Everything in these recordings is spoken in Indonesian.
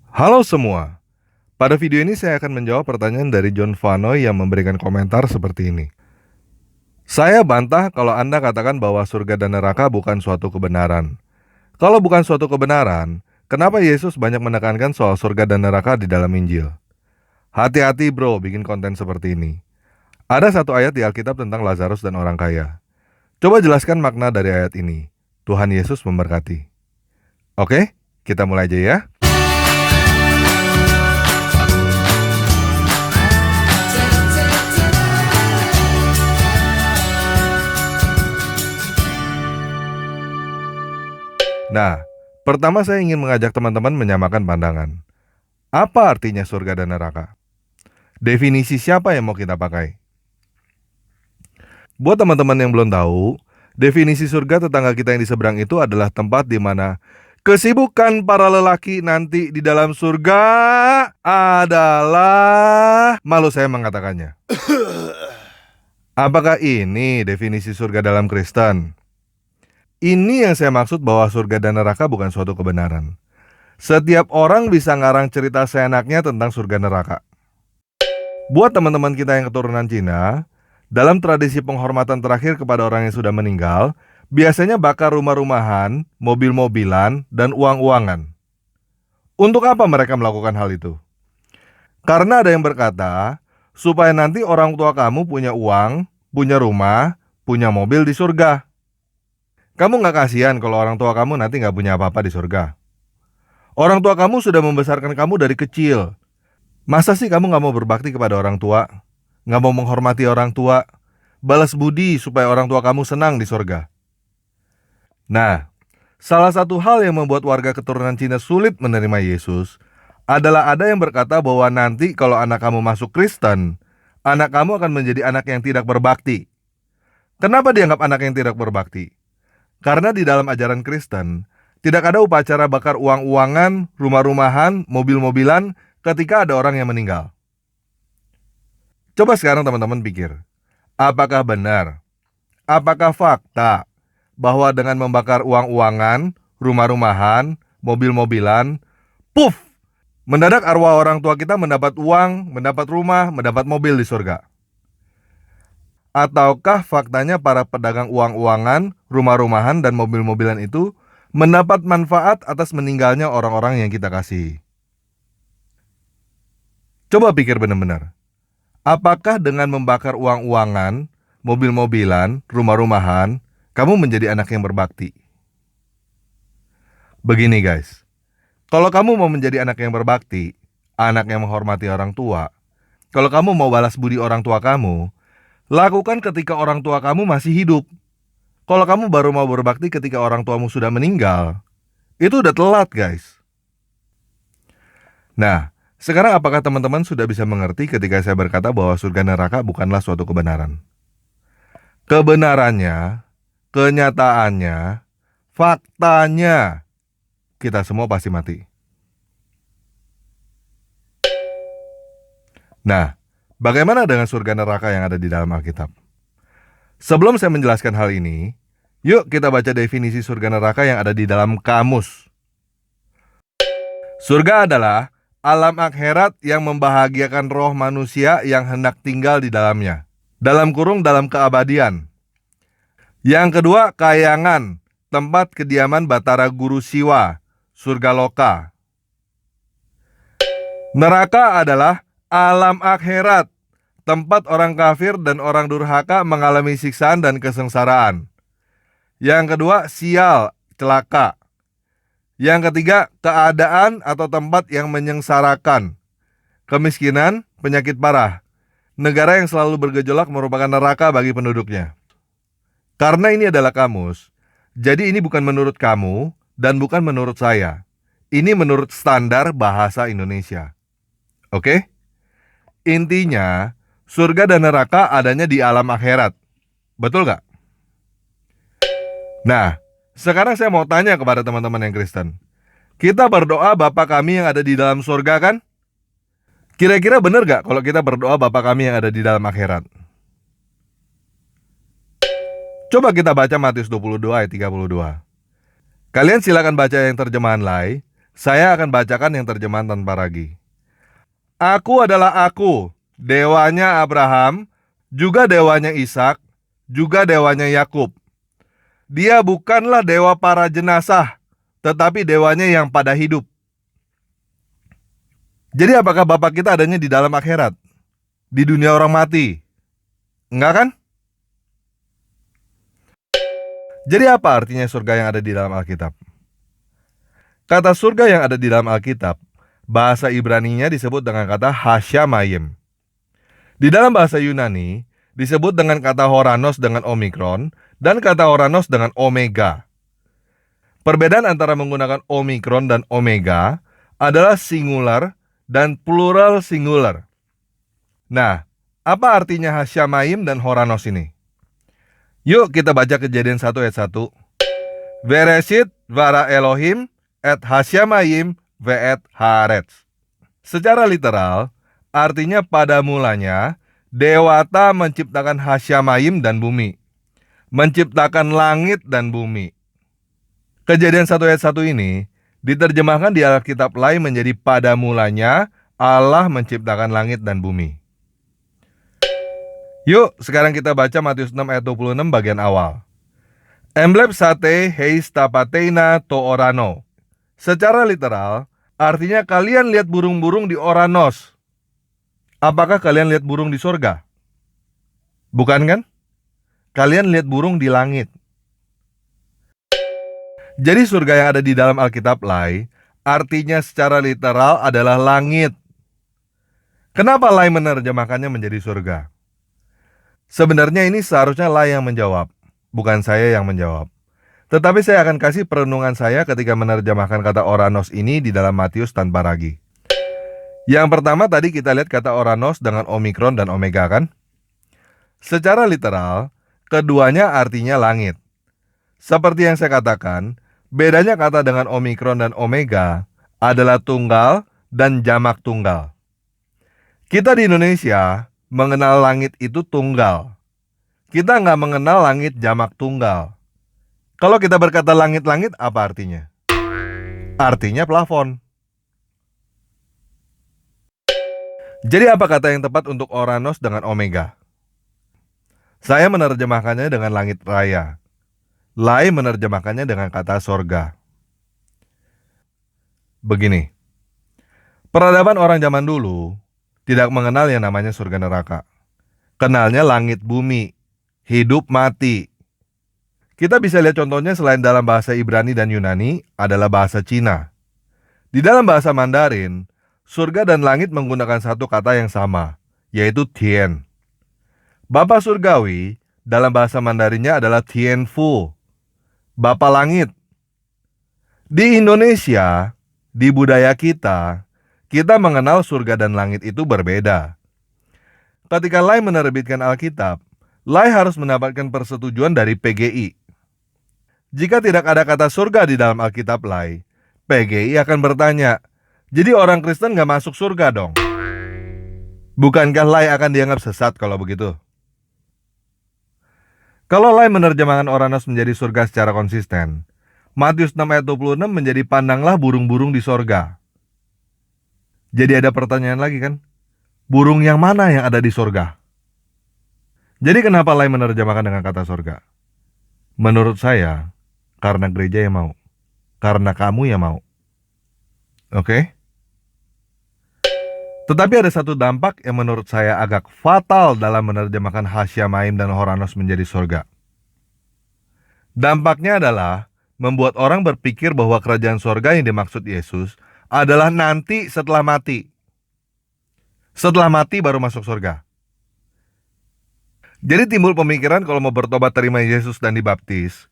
Halo semua, pada video ini saya akan menjawab pertanyaan dari John Vanoy yang memberikan komentar seperti ini. Saya bantah kalau Anda katakan bahwa surga dan neraka bukan suatu kebenaran. Kalau bukan suatu kebenaran, kenapa Yesus banyak menekankan soal surga dan neraka di dalam Injil? Hati-hati bro bikin konten seperti ini. Ada satu ayat di Alkitab tentang Lazarus dan orang kaya. Coba jelaskan makna dari ayat ini. Tuhan Yesus memberkati. Oke, kita mulai aja ya. Nah, pertama saya ingin mengajak teman-teman menyamakan pandangan. Apa artinya surga dan neraka? Definisi siapa yang mau kita pakai? Buat teman-teman yang belum tahu, definisi surga tetangga kita yang di seberang itu adalah tempat di mana kesibukan para lelaki nanti di dalam surga adalah... Malu saya mengatakannya. Apakah ini definisi surga dalam Kristen? Ini yang saya maksud bahwa surga dan neraka bukan suatu kebenaran. Setiap orang bisa ngarang cerita seenaknya tentang surga neraka. Buat teman-teman kita yang keturunan Cina, dalam tradisi penghormatan terakhir kepada orang yang sudah meninggal, biasanya bakar rumah-rumahan, mobil-mobilan, dan uang-uangan. Untuk apa mereka melakukan hal itu? Karena ada yang berkata, supaya nanti orang tua kamu punya uang, punya rumah, punya mobil di surga. Kamu gak kasihan kalau orang tua kamu nanti gak punya apa-apa di surga? Orang tua kamu sudah membesarkan kamu dari kecil. Masa sih kamu gak mau berbakti kepada orang tua? Gak mau menghormati orang tua? Balas budi supaya orang tua kamu senang di surga? Nah, salah satu hal yang membuat warga keturunan Cina sulit menerima Yesus adalah ada yang berkata bahwa nanti kalau anak kamu masuk Kristen, anak kamu akan menjadi anak yang tidak berbakti. Kenapa dianggap anak yang tidak berbakti? Karena di dalam ajaran Kristen, tidak ada upacara bakar uang-uangan, rumah-rumahan, mobil-mobilan ketika ada orang yang meninggal. Coba sekarang teman-teman pikir, apakah benar? Apakah fakta bahwa dengan membakar uang-uangan, rumah-rumahan, mobil-mobilan, puff, mendadak arwah orang tua kita mendapat uang, mendapat rumah, mendapat mobil di surga? Ataukah faktanya para pedagang uang-uangan, rumah-rumahan, dan mobil-mobilan itu mendapat manfaat atas meninggalnya orang-orang yang kita kasihi? Coba pikir benar-benar. Apakah dengan membakar uang-uangan, mobil-mobilan, rumah-rumahan, kamu menjadi anak yang berbakti? Begini guys, kalau kamu mau menjadi anak yang berbakti, anak yang menghormati orang tua, kalau kamu mau balas budi orang tua kamu, lakukan ketika orang tua kamu masih hidup. Kalau kamu baru mau berbakti ketika orang tuamu sudah meninggal, itu udah telat guys. Nah, sekarang apakah teman-teman sudah bisa mengerti ketika saya berkata bahwa surga neraka bukanlah suatu kebenaran? Kebenarannya, kenyataannya, faktanya, kita semua pasti mati. Nah, bagaimana dengan surga neraka yang ada di dalam Alkitab? Sebelum saya menjelaskan hal ini, yuk kita baca definisi surga neraka yang ada di dalam kamus. Surga adalah alam akhirat yang membahagiakan roh manusia yang hendak tinggal di dalamnya. Dalam kurung dalam keabadian. Yang kedua, kayangan, tempat kediaman Batara Guru Siwa, surga loka. Neraka adalah alam akhirat, tempat orang kafir dan orang durhaka mengalami siksaan dan kesengsaraan. Yang kedua, sial, celaka. Yang ketiga, keadaan atau tempat yang menyengsarakan. Kemiskinan, penyakit parah. Negara yang selalu bergejolak merupakan neraka bagi penduduknya. Karena ini adalah kamus, jadi ini bukan menurut kamu dan bukan menurut saya. Ini menurut standar bahasa Indonesia. Oke? Intinya, surga dan neraka adanya di alam akhirat. Betul gak? Nah, sekarang saya mau tanya kepada teman-teman yang Kristen. Kita berdoa Bapa kami yang ada di dalam surga kan? Kira-kira benar gak kalau kita berdoa Bapa kami yang ada di dalam akhirat? Coba kita baca Matius 22 ayat 32. Kalian silakan baca yang terjemahan Lai. Saya akan bacakan yang terjemahan tanpa ragi. Aku adalah aku, dewanya Abraham, juga dewanya Ishak, juga dewanya Yakub. Dia bukanlah dewa para jenazah, tetapi dewanya yang pada hidup. Jadi apakah Bapak kita adanya di dalam akhirat? Di dunia orang mati? Enggak kan? Jadi apa artinya surga yang ada di dalam Alkitab? Kata surga yang ada di dalam Alkitab, bahasa Ibraninya disebut dengan kata Hasyamayim. Di dalam bahasa Yunani, disebut dengan kata Horanos dengan Omikron, dan kata Horanos dengan Omega. Perbedaan antara menggunakan Omikron dan Omega adalah singular dan plural singular. Nah, apa artinya Hasyamayim dan Horanos ini? Yuk kita baca Kejadian 1 ayat 1. Bereshit bara Elohim et Hasyamayim ve'et haaretz. Secara literal, artinya pada mulanya Dewata menciptakan Hasyamayim dan bumi, menciptakan langit dan bumi. Kejadian 1 ayat 1 ini diterjemahkan di Alkitab lain menjadi pada mulanya Allah menciptakan langit dan bumi. Yuk, sekarang kita baca Matius 6 ayat 26 bagian awal. Emblep sate heis tapateina to orano. Secara literal, artinya kalian lihat burung-burung di Oranos. Apakah kalian lihat burung di sorga? Bukan kan? Kalian lihat burung di langit. Jadi surga yang ada di dalam Alkitab Lai, artinya secara literal adalah langit. Kenapa Lai menerjemahkannya menjadi surga? Sebenarnya ini seharusnya Lai yang menjawab, bukan saya yang menjawab. Tetapi saya akan kasih perenungan saya ketika menerjemahkan kata Oranos ini di dalam Matius tanpa ragi. Yang pertama tadi kita lihat kata Oranos dengan Omikron dan Omega kan? Secara literal, keduanya artinya langit. Seperti yang saya katakan, bedanya kata dengan Omikron dan Omega adalah tunggal dan jamak tunggal. Kita di Indonesia mengenal langit itu tunggal. Kita nggak mengenal langit jamak tunggal. Kalau kita berkata langit-langit, apa artinya? Artinya plafon. Jadi apa kata yang tepat untuk Oranos dengan Omega? Saya menerjemahkannya dengan langit raya. Lai menerjemahkannya dengan kata sorga. Begini, peradaban orang zaman dulu tidak mengenal yang namanya surga neraka. Kenalnya langit bumi, hidup mati. Kita bisa lihat contohnya selain dalam bahasa Ibrani dan Yunani adalah bahasa Cina. Di dalam bahasa Mandarin, surga dan langit menggunakan satu kata yang sama, yaitu Tien. Bapa surgawi dalam bahasa Mandarinnya adalah Tien Fu, Bapa langit. Di Indonesia, di budaya kita mengenal surga dan langit itu berbeda. Ketika Lai menerbitkan Alkitab, Lai harus mendapatkan persetujuan dari PGI. Jika tidak ada kata surga di dalam Alkitab Lai, PGI akan bertanya, jadi orang Kristen gak masuk surga dong? Bukankah Lai akan dianggap sesat kalau begitu? Kalau Lai menerjemahkan Oranos menjadi surga secara konsisten, Matius 6 ayat 26 menjadi pandanglah burung-burung di sorga. Jadi ada pertanyaan lagi kan? Burung yang mana yang ada di sorga? Jadi kenapa Lai menerjemahkan dengan kata sorga? Menurut saya, karena gereja yang mau. Karena kamu yang mau. Oke? Tetapi ada satu dampak yang menurut saya agak fatal dalam menerjemahkan Hasyamayim dan Horanos menjadi sorga. Dampaknya adalah membuat orang berpikir bahwa kerajaan sorga yang dimaksud Yesus adalah nanti setelah mati. Setelah mati baru masuk surga. Jadi timbul pemikiran kalau mau bertobat terima Yesus dan dibaptis,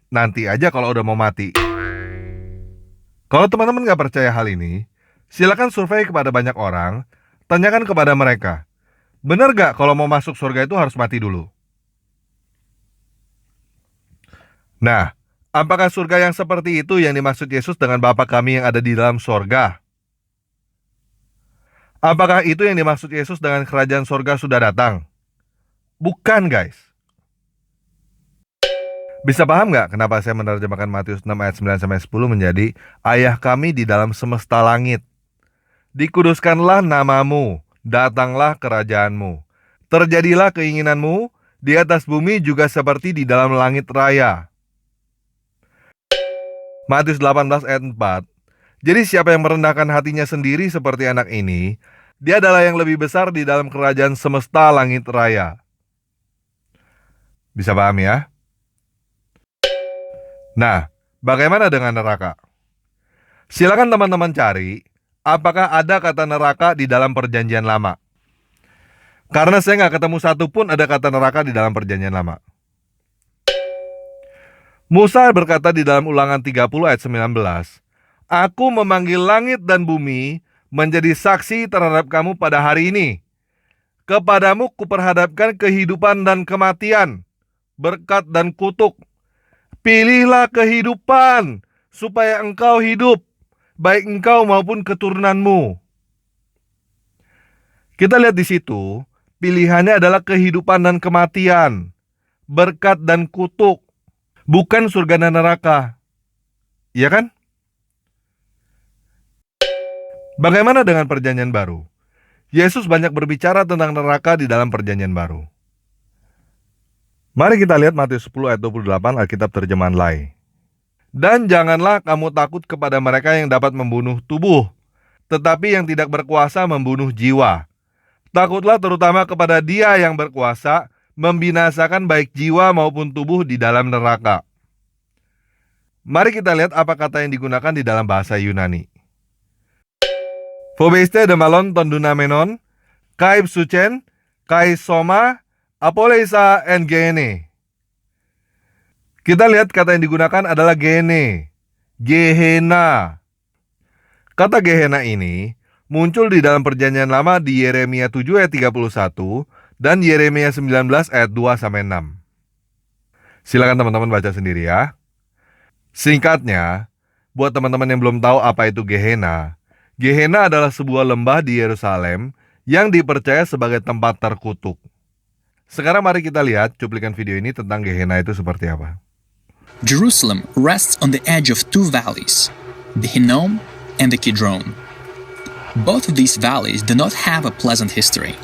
nanti aja kalau udah mau mati. Kalau teman-teman gak percaya hal ini, silakan survei kepada banyak orang, tanyakan kepada mereka, benar gak kalau mau masuk surga itu harus mati dulu? Nah, apakah surga yang seperti itu yang dimaksud Yesus dengan Bapa kami yang ada di dalam surga? Apakah itu yang dimaksud Yesus dengan kerajaan surga sudah datang? Bukan, guys. Bisa paham nggak kenapa saya menerjemahkan Matius 6 ayat 9-10 menjadi Ayah kami di dalam semesta langit, dikuduskanlah namamu, datanglah kerajaanmu, terjadilah keinginanmu di atas bumi juga seperti di dalam langit raya. Matius 18 ayat 4. Jadi siapa yang merendahkan hatinya sendiri seperti anak ini, dia adalah yang lebih besar di dalam kerajaan semesta langit raya. Bisa paham ya? Nah, bagaimana dengan neraka? Silakan teman-teman cari, apakah ada kata neraka di dalam perjanjian lama? Karena saya nggak ketemu satu pun ada kata neraka di dalam perjanjian lama. Musa berkata di dalam Ulangan 30 ayat 19, Aku memanggil langit dan bumi menjadi saksi terhadap kamu pada hari ini. Kepadamu kuperhadapkan kehidupan dan kematian, berkat dan kutuk. Pilihlah kehidupan, supaya engkau hidup, baik engkau maupun keturunanmu. Kita lihat di situ, pilihannya adalah kehidupan dan kematian, berkat dan kutuk, bukan surga dan neraka. Iya kan? Bagaimana dengan perjanjian baru? Yesus banyak berbicara tentang neraka di dalam perjanjian baru. Mari kita lihat Matius 10 ayat 28 Alkitab terjemahan Lai. Dan janganlah kamu takut kepada mereka yang dapat membunuh tubuh, tetapi yang tidak berkuasa membunuh jiwa. Takutlah terutama kepada Dia yang berkuasa membinasakan baik jiwa maupun tubuh di dalam neraka. Mari kita lihat apa kata yang digunakan di dalam bahasa Yunani. Phobeste demalon tondunamenon, kai psuchen, kai soma, apoleisa en gene. Kita lihat kata yang digunakan adalah gene, Gehenna. Kata Gehenna ini muncul di dalam perjanjian lama di Yeremia 7 ayat 31 dan Yeremia 19 ayat 2-6. Silakan teman-teman baca sendiri ya. Singkatnya, buat teman-teman yang belum tahu apa itu Gehenna, Gehenna adalah sebuah lembah di Yerusalem yang dipercaya sebagai tempat terkutuk. Sekarang mari kita lihat cuplikan video ini tentang Gehenna itu seperti apa. Jerusalem rests on the edge of two valleys, the Hinnom and the Kidron. Both of these valleys do not have a pleasant history.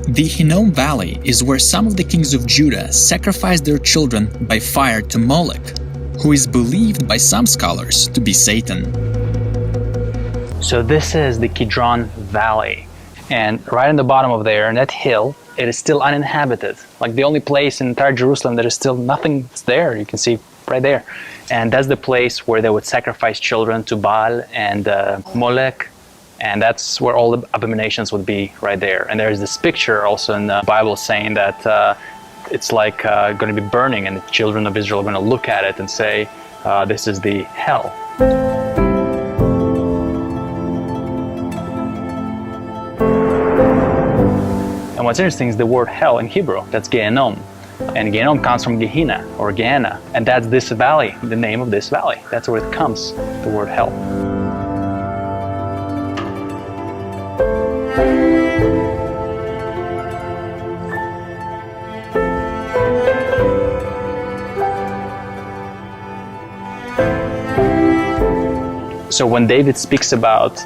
The Hinnom Valley is where some of the kings of Judah sacrificed their children by fire to Molech, who is believed by some scholars to be Satan. So this is the Kidron Valley, and right in the bottom of there, in that hill, it is still uninhabited. Like the only place in entire Jerusalem that is still nothing there. You can see right there. And that's the place where they would sacrifice children to Baal and Molech. And that's where all the abominations would be right there. And there's this picture also in the Bible saying that it's like going to be burning, and the children of Israel are going to look at it and say, this is the hell. And what's interesting is the word hell in Hebrew, that's Gehenom. And Gehenom comes from Gehenna, or Gehenna. And that's this valley, the name of this valley. That's where it comes, the word hell. So when David speaks about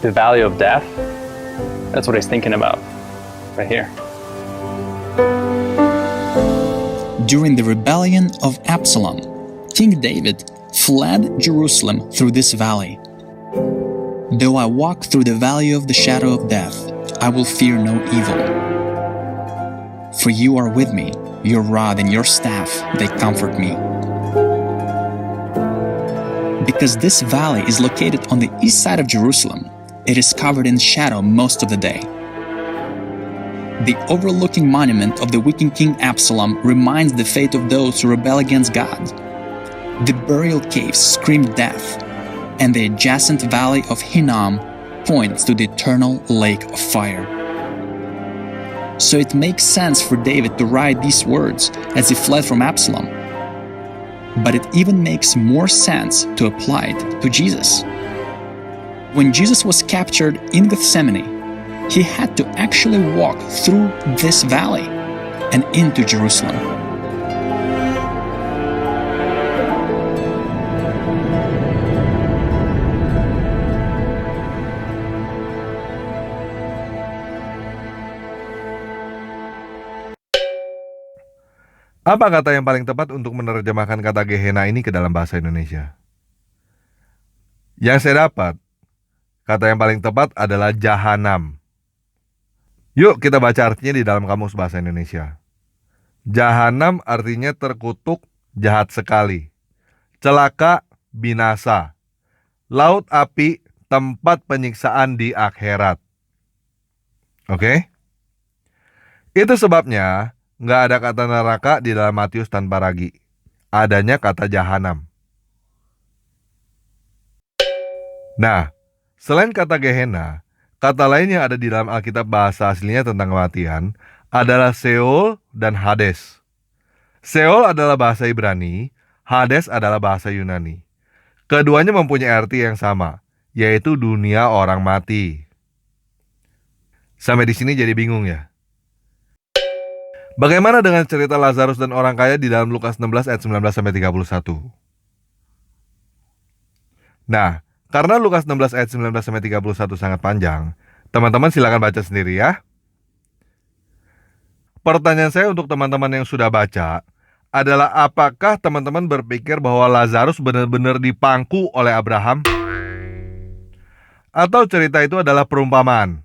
the valley of death, that's what he's thinking about. Right here. During the rebellion of Absalom, King David fled Jerusalem through this valley. Though I walk through the valley of the shadow of death, I will fear no evil. For you are with me, your rod and your staff, they comfort me. Because this valley is located on the east side of Jerusalem, it is covered in shadow most of the day. The overlooking monument of the wicked King Absalom reminds the fate of those who rebel against God. The burial caves scream death, and the adjacent valley of Hinnom points to the eternal lake of fire. So it makes sense for David to write these words as he fled from Absalom. But it even makes more sense to apply it to Jesus. When Jesus was captured in Gethsemane, he had to actually walk through this valley and into Jerusalem. Apa kata yang paling tepat untuk menerjemahkan kata Gehenna ini ke dalam bahasa Indonesia? Yang saya dapat, kata yang paling tepat adalah jahanam. Yuk kita baca artinya di dalam kamus bahasa Indonesia. Jahanam artinya terkutuk, jahat sekali. Celaka, binasa. Laut api, tempat penyiksaan di akhirat. Oke? Itu sebabnya nggak ada kata neraka di dalam Matius tanpa ragi. Adanya kata jahanam. Nah, selain kata Gehenna, kata lain yang ada di dalam Alkitab bahasa aslinya tentang kematian adalah Sheol dan Hades. Sheol adalah bahasa Ibrani, Hades adalah bahasa Yunani. Keduanya mempunyai arti yang sama, yaitu dunia orang mati. Sampai di sini jadi bingung ya? Bagaimana dengan cerita Lazarus dan orang kaya di dalam Lukas 16 ayat 19-31? Nah, karena Lukas 16 ayat 19-31 sangat panjang, teman-teman silakan baca sendiri ya. Pertanyaan saya untuk teman-teman yang sudah baca adalah apakah teman-teman berpikir bahwa Lazarus benar-benar dipangku oleh Abraham? Atau cerita itu adalah perumpamaan?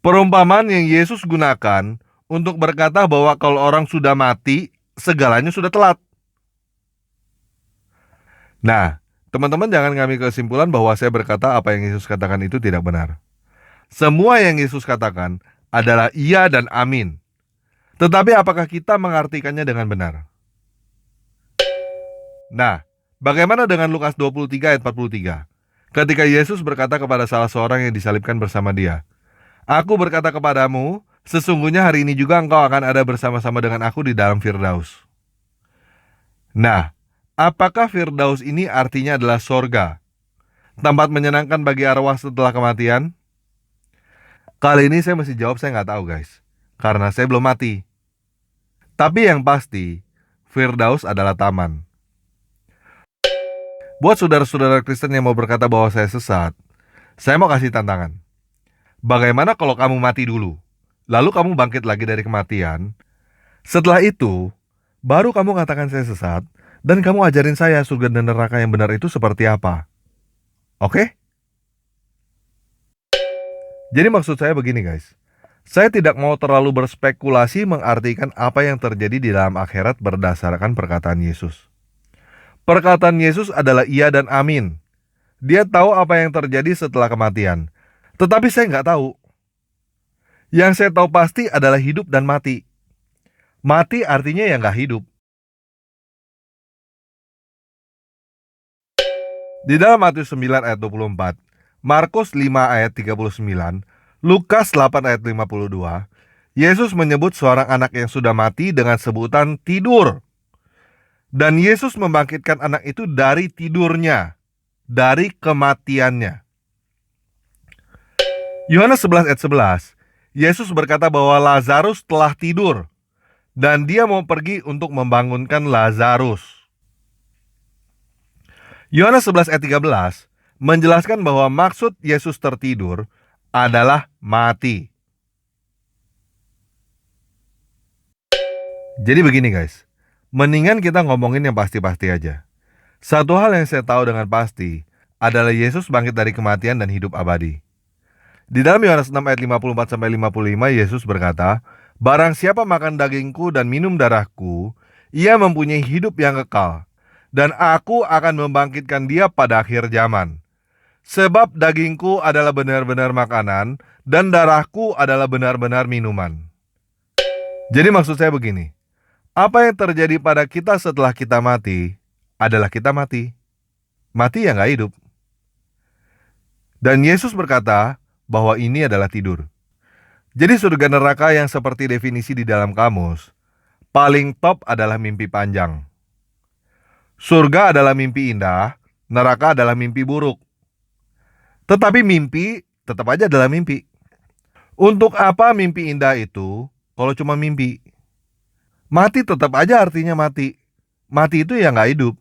Perumpamaan yang Yesus gunakan untuk berkata bahwa kalau orang sudah mati, segalanya sudah telat. Nah, teman-teman jangan ngambil kesimpulan bahwa saya berkata apa yang Yesus katakan itu tidak benar. Semua yang Yesus katakan adalah iya dan amin. Tetapi apakah kita mengartikannya dengan benar? Nah, bagaimana dengan Lukas 23 ayat 43? Ketika Yesus berkata kepada salah seorang yang disalibkan bersama dia, "Aku berkata kepadamu, sesungguhnya hari ini juga engkau akan ada bersama-sama dengan aku di dalam Firdaus." Nah, apakah Firdaus ini artinya adalah sorga, tempat menyenangkan bagi arwah setelah kematian? Kali ini saya mesti jawab saya nggak tahu guys, karena saya belum mati. Tapi yang pasti, Firdaus adalah taman. Buat saudara-saudara Kristen yang mau berkata bahwa saya sesat, saya mau kasih tantangan. Bagaimana kalau kamu mati dulu, lalu kamu bangkit lagi dari kematian? Setelah itu, baru kamu katakan saya sesat, dan kamu ajarin saya surga dan neraka yang benar itu seperti apa. Oke? Jadi maksud saya begini guys, saya tidak mau terlalu berspekulasi mengartikan apa yang terjadi di dalam akhirat berdasarkan perkataan Yesus. Perkataan Yesus adalah iya dan amin. Dia tahu apa yang terjadi setelah kematian. Tetapi saya nggak tahu. Yang saya tahu pasti adalah hidup dan mati. Mati artinya ya nggak hidup. Di dalam Matius 9 ayat 24, Markus 5 ayat 39, Lukas 8 ayat 52, Yesus menyebut seorang anak yang sudah mati dengan sebutan tidur. Dan Yesus membangkitkan anak itu dari tidurnya, dari kematiannya. Yohanes 11 ayat 11, Yesus berkata bahwa Lazarus telah tidur dan dia mau pergi untuk membangunkan Lazarus. Yohanes 11 ayat 13 menjelaskan bahwa maksud Yesus tertidur adalah mati. Jadi begini guys, mendingan kita ngomongin yang pasti-pasti aja. Satu hal yang saya tahu dengan pasti adalah Yesus bangkit dari kematian dan hidup abadi. Di dalam Yohanes 6 ayat 54-55 Yesus berkata, "Barang siapa makan dagingku dan minum darahku, ia mempunyai hidup yang kekal, dan aku akan membangkitkan dia pada akhir zaman. Sebab dagingku adalah benar-benar makanan, dan darahku adalah benar-benar minuman." Jadi maksud saya begini, apa yang terjadi pada kita setelah kita mati adalah kita mati. Mati ya nggak hidup. Dan Yesus berkata bahwa ini adalah tidur. Jadi surga neraka yang seperti definisi di dalam kamus, paling top adalah mimpi panjang. Surga adalah mimpi indah, neraka adalah mimpi buruk. Tetapi mimpi tetap aja adalah mimpi. Untuk apa mimpi indah itu kalau cuma mimpi? Mati tetap aja artinya mati. Mati itu ya nggak hidup.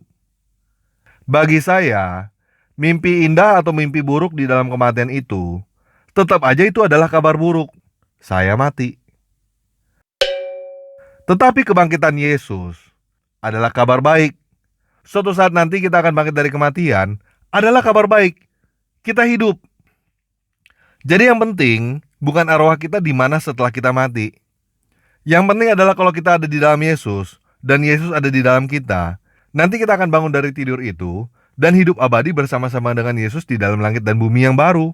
Bagi saya, mimpi indah atau mimpi buruk di dalam kematian itu, tetap aja itu adalah kabar buruk. Saya mati. Tetapi kebangkitan Yesus adalah kabar baik. Suatu saat nanti kita akan bangkit dari kematian adalah kabar baik. Kita hidup. Jadi yang penting bukan arwah kita di mana setelah kita mati. Yang penting adalah kalau kita ada di dalam Yesus dan Yesus ada di dalam kita, nanti kita akan bangun dari tidur itu dan hidup abadi bersama-sama dengan Yesus di dalam langit dan bumi yang baru.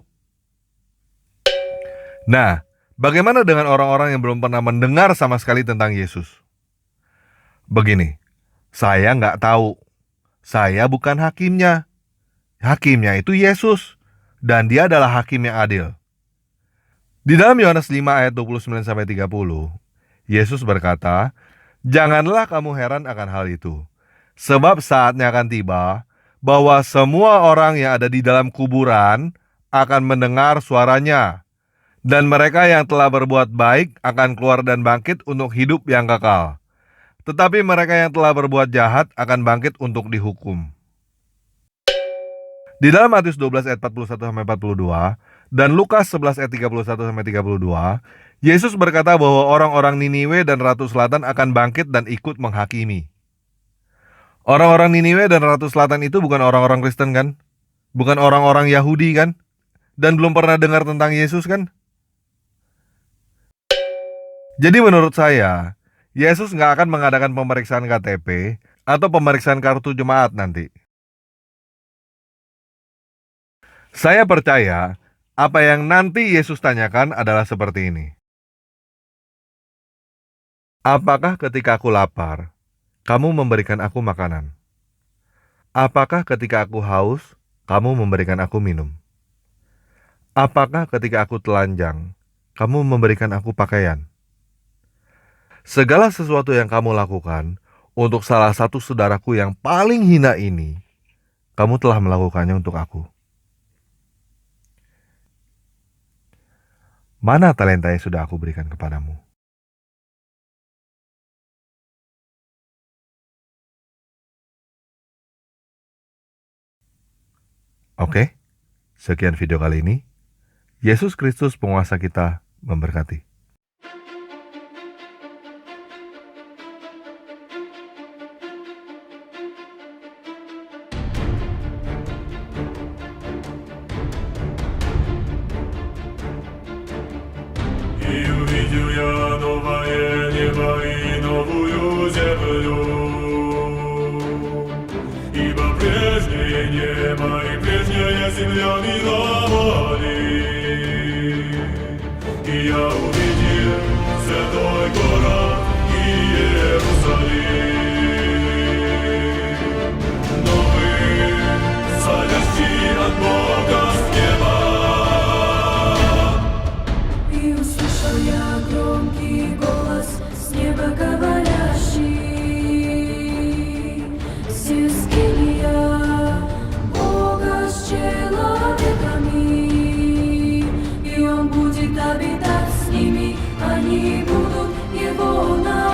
Nah, bagaimana dengan orang-orang yang belum pernah mendengar sama sekali tentang Yesus? Begini, saya nggak tahu. Saya bukan hakimnya. Hakimnya itu Yesus. Dan dia adalah hakim yang adil. Di dalam Yohanes 5 ayat 29-30, Yesus berkata, "Janganlah kamu heran akan hal itu. Sebab saatnya akan tiba bahwa semua orang yang ada di dalam kuburan akan mendengar suaranya. Dan mereka yang telah berbuat baik akan keluar dan bangkit untuk hidup yang kekal. Tetapi mereka yang telah berbuat jahat akan bangkit untuk dihukum." Di dalam Matius 12 ayat 41-42 dan Lukas 11 ayat 31-32, Yesus berkata bahwa orang-orang Niniwe dan Ratu Selatan akan bangkit dan ikut menghakimi. Orang-orang Niniwe dan Ratu Selatan itu bukan orang-orang Kristen kan? Bukan orang-orang Yahudi kan? Dan belum pernah dengar tentang Yesus kan? Jadi menurut saya, Yesus nggak akan mengadakan pemeriksaan KTP atau pemeriksaan kartu jemaat nanti. Saya percaya apa yang nanti Yesus tanyakan adalah seperti ini. Apakah ketika aku lapar, kamu memberikan aku makanan? Apakah ketika aku haus, kamu memberikan aku minum? Apakah ketika aku telanjang, kamu memberikan aku pakaian? Segala sesuatu yang kamu lakukan untuk salah satu saudaraku yang paling hina ini, kamu telah melakukannya untuk aku. Mana talenta yang sudah aku berikan kepadamu? Oke, sekian video kali ini. Yesus Kristus penguasa kita memberkati. И увидел я новое небо и новую землю, ибо прежнее небо и прежняя земля миновали. И я увидел святой город Иерусалим, новый, сходящий от Бога с неба. И услышал я громкий голос с неба говорящий: «Все скиния Бога с человеками, и Он будет обитать с ними, они будут Его народом.